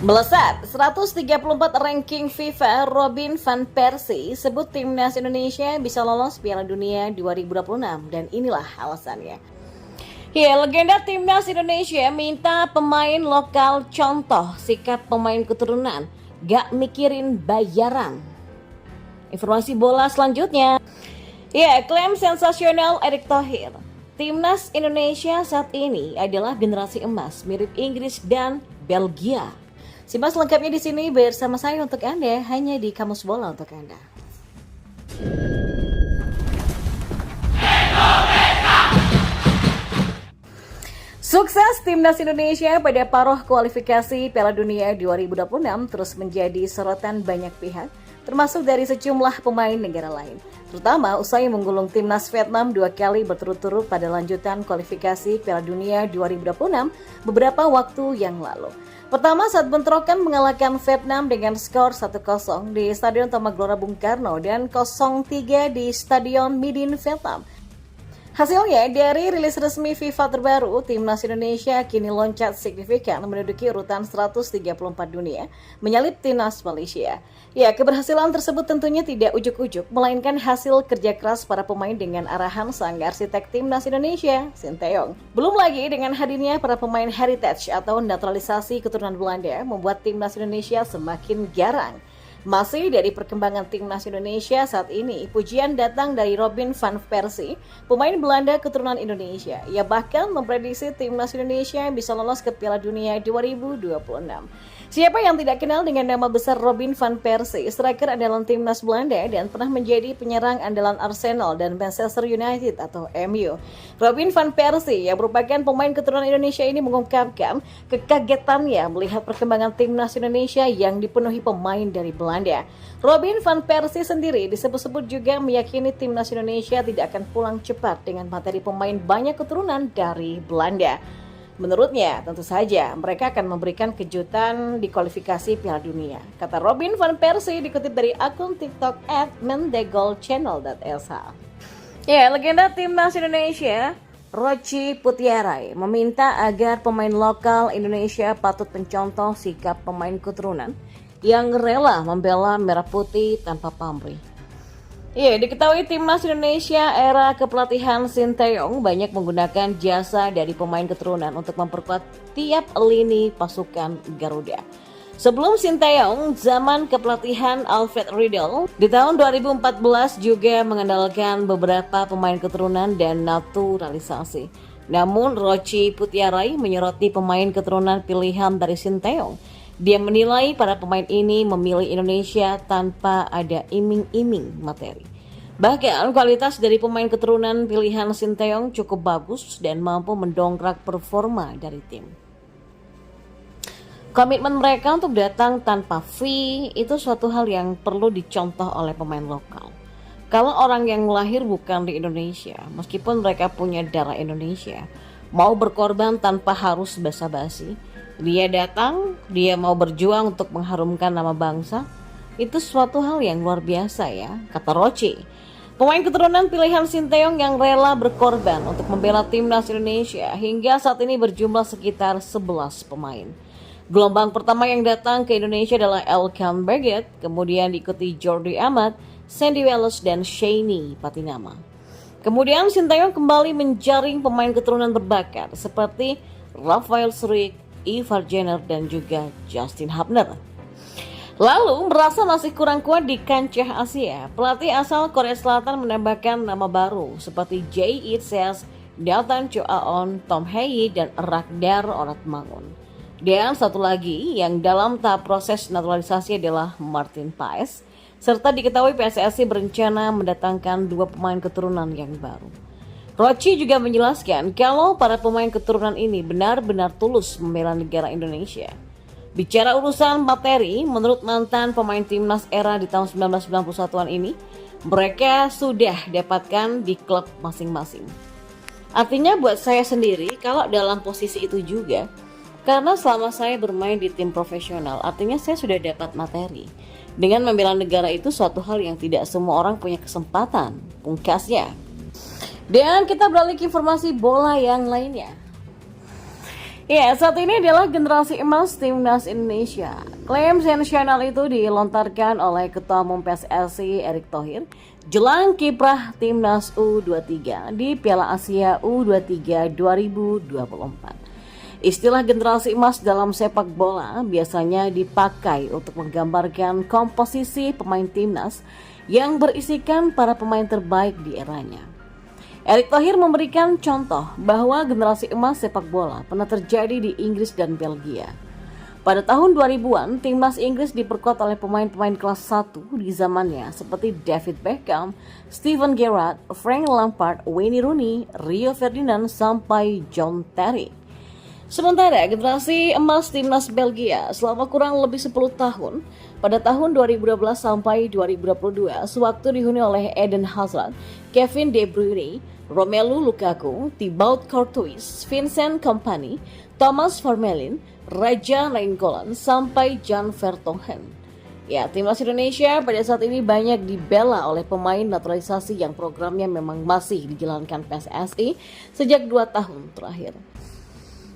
Melesat 134 ranking FIFA, Robin van Persie sebut timnas Indonesia bisa lolos Piala Dunia 2026 dan inilah alasannya. Ya, legenda timnas Indonesia minta pemain lokal contoh sikap pemain keturunan, gak mikirin bayaran. Informasi bola selanjutnya. Ya, klaim sensasional Erick Thohir. Timnas Indonesia saat ini adalah generasi emas mirip Inggris dan Belgia. Simak selengkapnya di sini bersama saya untuk Anda, hanya di Kamus Bola untuk Anda. Sukses timnas Indonesia pada paruh kualifikasi Piala Dunia 2026 terus menjadi sorotan banyak pihak, termasuk dari sejumlah pemain negara lain. Terutama usai menggulung timnas Vietnam 2 kali berturut-turut pada lanjutan kualifikasi Piala Dunia 2026 beberapa waktu yang lalu. Pertama saat bentrokan mengalahkan Vietnam dengan skor 1-0 di Stadion Tamaglora Bung Karno dan 0-3 di Stadion Midin Vietnam. Hasilnya, dari rilis resmi FIFA terbaru, timnas Indonesia kini loncat signifikan menduduki urutan 134 dunia, menyalip timnas Malaysia. Ya, keberhasilan tersebut tentunya tidak ujuk-ujuk, melainkan hasil kerja keras para pemain dengan arahan sang arsitek timnas Indonesia, Sinteyong. Belum lagi dengan hadirnya para pemain heritage atau naturalisasi keturunan Belanda, membuat timnas Indonesia semakin garang. Masih dari perkembangan timnas Indonesia saat ini, pujian datang dari Robin van Persie, pemain Belanda keturunan Indonesia. Ia bahkan memprediksi timnas Indonesia bisa lolos ke Piala Dunia 2026. Siapa yang tidak kenal dengan nama besar Robin van Persie, striker andalan timnas Belanda dan pernah menjadi penyerang andalan Arsenal dan Manchester United atau MU. Robin van Persie yang merupakan pemain keturunan Indonesia ini mengungkapkan kekagetannya melihat perkembangan timnas Indonesia yang dipenuhi pemain dari Belanda. Robin van Persie sendiri disebut-sebut juga meyakini timnas Indonesia tidak akan pulang cepat dengan materi pemain banyak keturunan dari Belanda. Menurutnya, tentu saja mereka akan memberikan kejutan di kualifikasi Piala Dunia. Kata Robin van Persie dikutip dari akun TikTok @mendegolchannel.sh. Ya, legenda timnas Indonesia Roci Putiarai meminta agar pemain lokal Indonesia patut mencontoh sikap pemain keturunan yang rela membela merah putih tanpa pamrih. Iya, diketahui timnas Indonesia era kepelatihan Sinteyong banyak menggunakan jasa dari pemain keturunan untuk memperkuat tiap lini pasukan Garuda. Sebelum Sinteyong, zaman kepelatihan Alfred Riedel di tahun 2014 juga mengandalkan beberapa pemain keturunan dan naturalisasi. Namun Roci Putiarai menyoroti pemain keturunan pilihan dari Sinteyong. Dia menilai para pemain ini memilih Indonesia tanpa ada iming-iming materi. Bahkan kualitas dari pemain keturunan pilihan Sinteyong cukup bagus dan mampu mendongkrak performa dari tim. Komitmen mereka untuk datang tanpa fee itu suatu hal yang perlu dicontoh oleh pemain lokal. Kalau orang yang lahir bukan di Indonesia, meskipun mereka punya darah Indonesia, mau berkorban tanpa harus basa-basi, dia datang, dia mau berjuang untuk mengharumkan nama bangsa, itu suatu hal yang luar biasa ya, kata Roci. Pemain keturunan pilihan Sinteyong yang rela berkorban untuk membela timnas Indonesia hingga saat ini berjumlah sekitar 11 pemain. Gelombang pertama yang datang ke Indonesia adalah Elkan Baggett, kemudian diikuti Jordi Amat, Sandy Wells, dan Shani Patinama. Kemudian Sinteyong kembali menjaring pemain keturunan berbakat seperti Rafael Struijk, Ivar Jenner, dan juga Justin Hubner. Lalu merasa masih kurang kuat di kancah Asia, pelatih asal Korea Selatan menambahkan nama baru seperti Jay Itzes, Nathan Choaon, Tom Hye, dan Ragnar Oratmangun. Dan satu lagi yang dalam tahap proses naturalisasi adalah Martin Paes, serta diketahui PSSI berencana mendatangkan 2 pemain keturunan yang baru. Roci juga menjelaskan kalau para pemain keturunan ini benar-benar tulus membela negara Indonesia. Bicara urusan materi, menurut mantan pemain timnas era di tahun 1991-an ini, mereka sudah dapatkan di klub masing-masing. Artinya buat saya sendiri, kalau dalam posisi itu juga, karena selama saya bermain di tim profesional, artinya saya sudah dapat materi. Dengan membela negara itu suatu hal yang tidak semua orang punya kesempatan, pungkasnya. Dan kita beralih ke informasi bola yang lainnya. Ya, saat ini adalah generasi emas Timnas Indonesia. Klaim sensasional itu dilontarkan oleh Ketua Umum PSSI Erick Thohir jelang kiprah Timnas U23 di Piala Asia U23 2024. Istilah generasi emas dalam sepak bola biasanya dipakai untuk menggambarkan komposisi pemain timnas yang berisikan para pemain terbaik di eranya. Erick Thohir memberikan contoh bahwa generasi emas sepak bola pernah terjadi di Inggris dan Belgia. Pada tahun 2000-an, timnas Inggris diperkuat oleh pemain-pemain kelas 1 di zamannya seperti David Beckham, Steven Gerrard, Frank Lampard, Wayne Rooney, Rio Ferdinand, sampai John Terry. Sementara generasi emas timnas Belgia selama kurang lebih 10 tahun, pada tahun 2012 sampai 2022, sewaktu dihuni oleh Eden Hazard, Kevin De Bruyne, Romelu Lukaku, Thibaut Courtois, Vincent Kompany, Thomas Vermaelen, Raja Nainggolan, sampai Jan Vertonghen. Ya, timnas Indonesia pada saat ini banyak dibela oleh pemain naturalisasi yang programnya memang masih dijalankan PSSI sejak 2 tahun terakhir.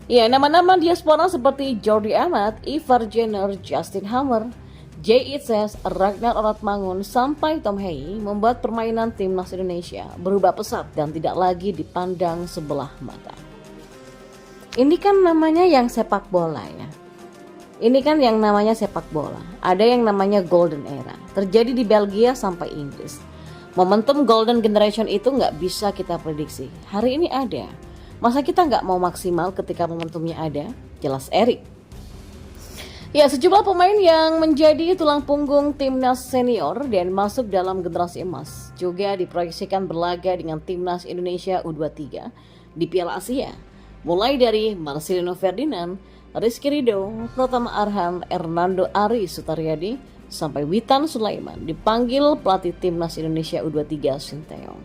Ya, nama-nama diaspora seperti Jordi Amat, Ivar Jenner, Justin Hammer, Jay Itzes, Ragnar Oratmangun, sampai Tom Hei membuat permainan timnas Indonesia berubah pesat dan tidak lagi dipandang sebelah mata. Ini kan namanya yang sepak bola ya. Ini kan yang namanya sepak bola. Ada yang namanya golden era. Terjadi di Belgia sampai Inggris. Momentum golden generation itu nggak bisa kita prediksi. Hari ini ada. Masa kita nggak mau maksimal ketika momentumnya ada? Jelas Erick. Ya, sejumlah pemain yang menjadi tulang punggung timnas senior dan masuk dalam generasi emas juga diproyeksikan berlaga dengan timnas Indonesia U23 di Piala Asia. Mulai dari Marcelino Ferdinand, Rizky Ridho, Pratama Arhan, Hernando Ari Sutaryadi, sampai Witan Sulaiman dipanggil pelatih timnas Indonesia U23 Sinteyong.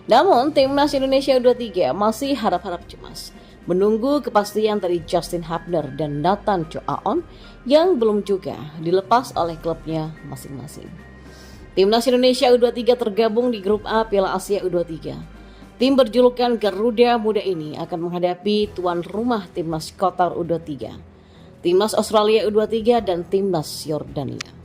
Namun, timnas Indonesia U23 masih harap-harap cemas, menunggu kepastian dari Justin Hubner dan Nathan Choaon yang belum juga dilepas oleh klubnya masing-masing. Timnas Indonesia U23 tergabung di grup A Piala Asia U23. Tim berjulukan Garuda Muda ini akan menghadapi tuan rumah timnas Qatar U23, timnas Australia U23 dan timnas Yordania.